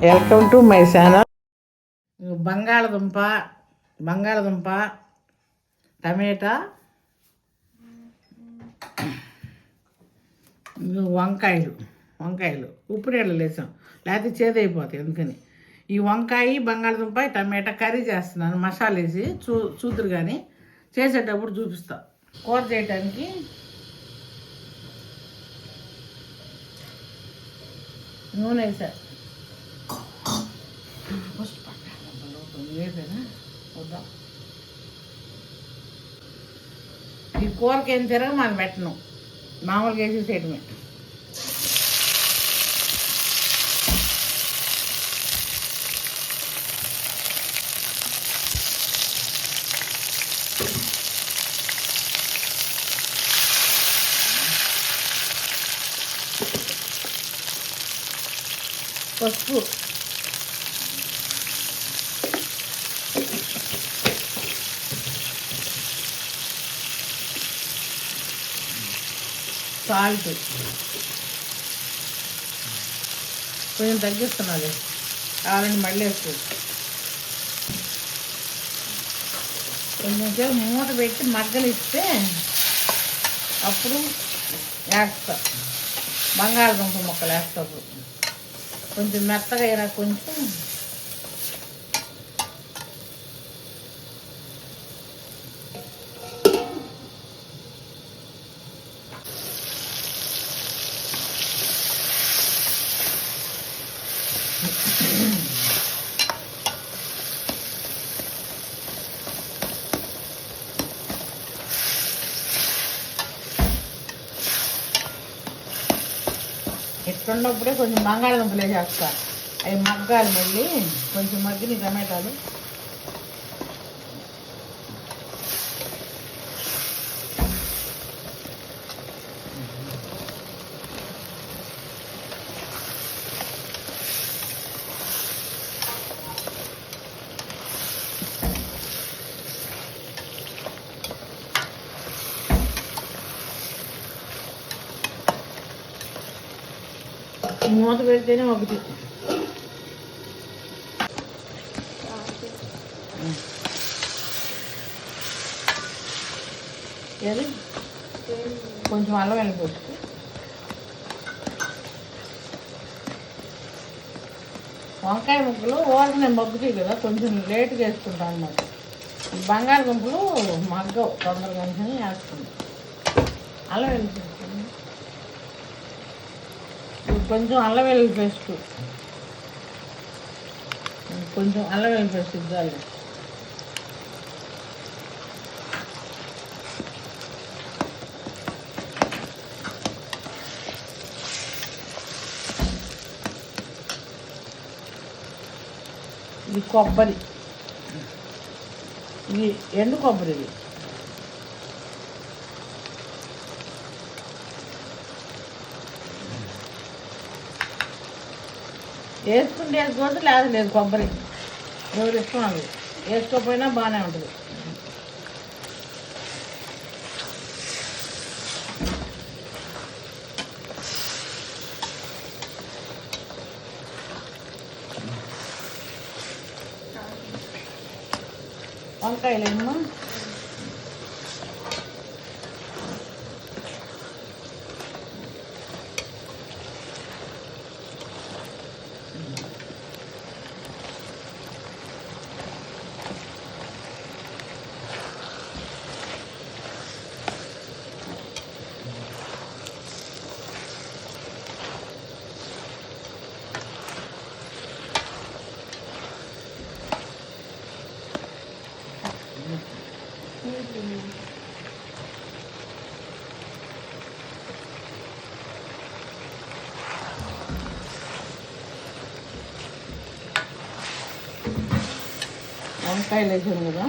Welcome to my channel. బంగాళదుంప టమాటా వంకాయలు ఉప్పు నీళ్ళు వేసాం, లేకపోతే చేదైపోతాయి. అందుకని ఈ వంకాయ బంగాళదుంప టమాటా కర్రీ చేస్తున్నాను. మసాలా వేసి చూతురు కానీ చేసేటప్పుడు చూపిస్తా. కూర చేయడానికి నూనె వేసా. వద్దాం. ఈ కూరకి ఏం తిరగ మనం పెట్టను, మామూలుగా వేసేసేయటమే. పసుపు, సాల్ట్ కొంచెం తగ్గిస్తున్నాను, కావాలండి మళ్ళీ వేసుకోవచ్చు. కొంచెం మూత పెట్టి మగ్గలిస్తే అప్పుడు వేస్తా. బంగాళదుంప ముక్కలు వేస్తాప్పుడు కొంచెం మెత్తగా అయినా కొంచెం ఇట్లున్నప్పుడే కొంచెం బంగాళదుంపలు వేసేస్తా. అవి మగ్గాలి, మళ్ళీ కొంచెం మగ్గిన టమాటాలు మూత పెడితేనే ఒకటి. ఏది కొంచెం అల్లం వెళ్ళిపోతుంది. వంకాయ ముక్కలు ఓరనే మగ్గుతాయి కదా, కొంచెం లేట్గా వేసుకుంటాను అన్నమాట. బంగాళదుంపలు మగ్గవు తొందరగా వేసుకుంటాం. అల్లం వెళ్ళిపోతుంది, కొంచెం అల్లం వెల్లుల్లి పేస్ట్, కొంచెం అల్లం వెల్లుల్లి పేస్ట్ ఇద్దాలి. ఇది కొబ్బరి, ఇది ఎండు కొబ్బరి. ఇది వేసుకుంటే వేసుకోవచ్చు, లేదు కొబ్బరి ఎవరు ఇష్టం అది. వేసుకోకపోయినా బాగానే ఉంటుంది. వంకాయలేమో వంకాయలు వేసాను కదా,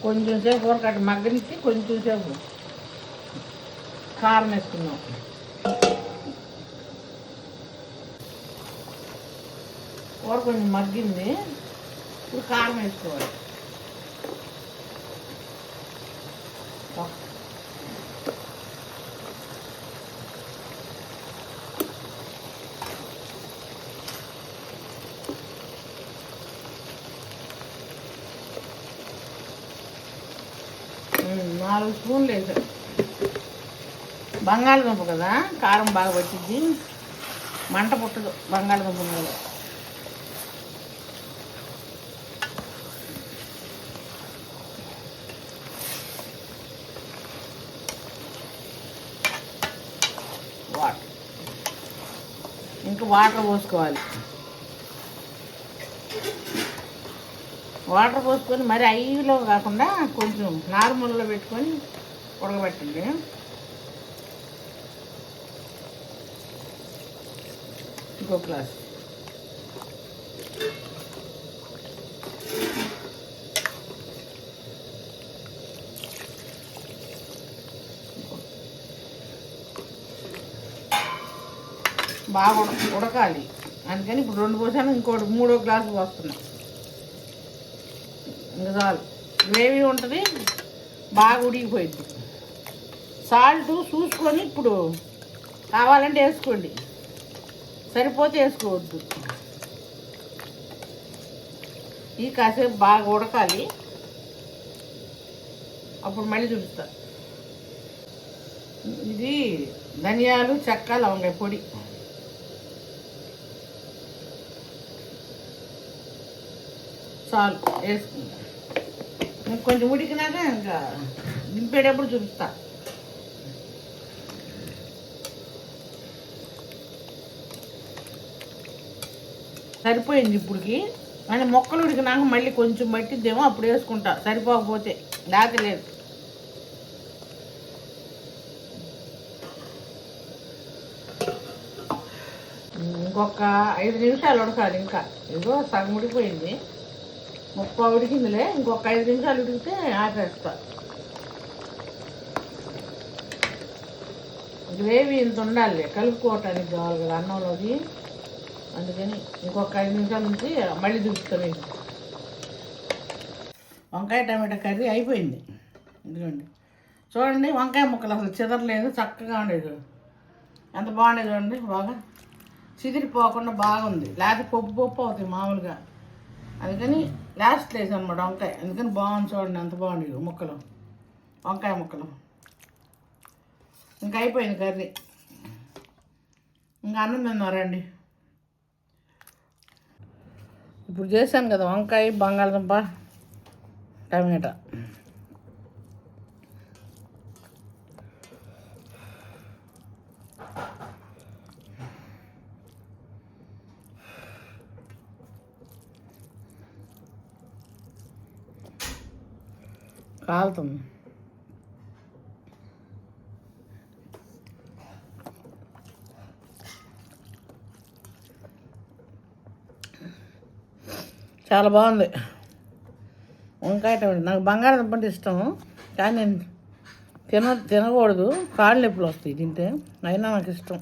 కొంచెం సేపు ఊరకట్ట మగ్గనిచ్చి కొంచెం సేపు కారం వేసుకున్నాం. కూర కొంచెం మగ్గింది, ఇప్పుడు కారం వేసుకోవాలి. 4 స్పూన్లు వేసాను. బంగాళదుంప కదా, కారం బాగా పట్టింది, మంట పుట్టదు బంగాళదుంప మీద. వాటర్, ఇంకా వాటర్ పోసుకోవాలి. వాటర్ పోసుకొని మరి హైలో కాకుండా కొంచెం నార్మల్లో పెట్టుకొని ఉడకబెట్టండి. ఇంకో గ్లాస్. బాగా ఉడకాలి అందుకని ఇప్పుడు 2 పోసాను, ఇంకోటి 3వ గ్లాసు పోస్తున్నా. ఇంకా చాలు, గ్రేవీ ఉంటుంది, బాగా ఉడికిపోయింది. సాల్ట్ చూసుకొని ఇప్పుడు కావాలంటే వేసుకోండి, సరిపోతే వేసుకోవద్దు. ఈ కాసేపు బాగా ఉడకాలి, అప్పుడు మళ్ళీ చూపిస్తా. ఇది ధనియాలు, చెక్క, లవంగాయ పొడి. చాలు వేసుకుంటా. కొంచెం ఉడికినాక ఇంకా దింపేటప్పుడు చూపిస్తా. సరిపోయింది ఇప్పటికి. కానీ మొక్కలు ఉడికినాక మళ్ళీ కొంచెం పట్టిద్దేమో, అప్పుడు వేసుకుంటా సరిపోకపోతే, లేక లేదు. ఇంకొక 5 నిమిషాలు ఉడకాలి. ఇంకా ఏదో సగం ఉడికిపోయింది, 30 ఉడికిందిలే. ఇంకొక 5 నిమిషాలు ఉడికితే ఆపేస్తా. గ్రేవీ ఇంత ఉండాలి, కలుపుకోవటానికి కావాలి కదా అన్నంలోది. అందుకని ఇంకొక 5 నిమిషాల నుంచి మళ్ళీ చూపిస్తాను. వంకాయ టమాటా కర్రీ అయిపోయింది. ఇదిగోండి చూడండి, వంకాయ ముక్కలు అసలు చెదరలేదు, చక్కగా ఉండేది. ఎంత బాగుండేది చూడండి, బాగా చిదిరిపోకుండా బాగుంది. లేకపోతే పప్పు అవుతాయి మామూలుగా, అందుకని లాస్ట్ వేసాను అనమాట వంకాయ. అందుకని బాగుంది చూడండి, ఎంత బాగుండేది ముక్కలు, వంకాయ ముక్కలు. ఇంకా అయిపోయింది కర్రీ, ఇంకా అన్నం తిన్నారండి. ఇప్పుడు చేశాను కదా వంకాయ, బంగాళదుంప, టమాటా. కాలుతుంది. చాలా బాగుంది వంకాయ టమాటా. నాకు బంగాళదుంప అంటే ఇష్టం, కానీ నేను తినకూడదు, కాళ్ళు నొప్పులు వస్తాయి తింటే, అయినా నాకు ఇష్టం.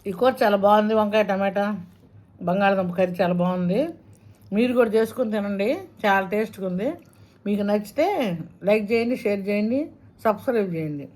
ఈ కూర చాలా బాగుంది, వంకాయ టమాటా బంగాళదుంప కర్రీ చాలా బాగుంది. మీరు కూడా చేసుకుని తినండి, చాలా టేస్ట్గా ఉంది. మీకు నచ్చితే లైక్ చేయండి, షేర్ చేయండి, సబ్స్క్రైబ్ చేయండి.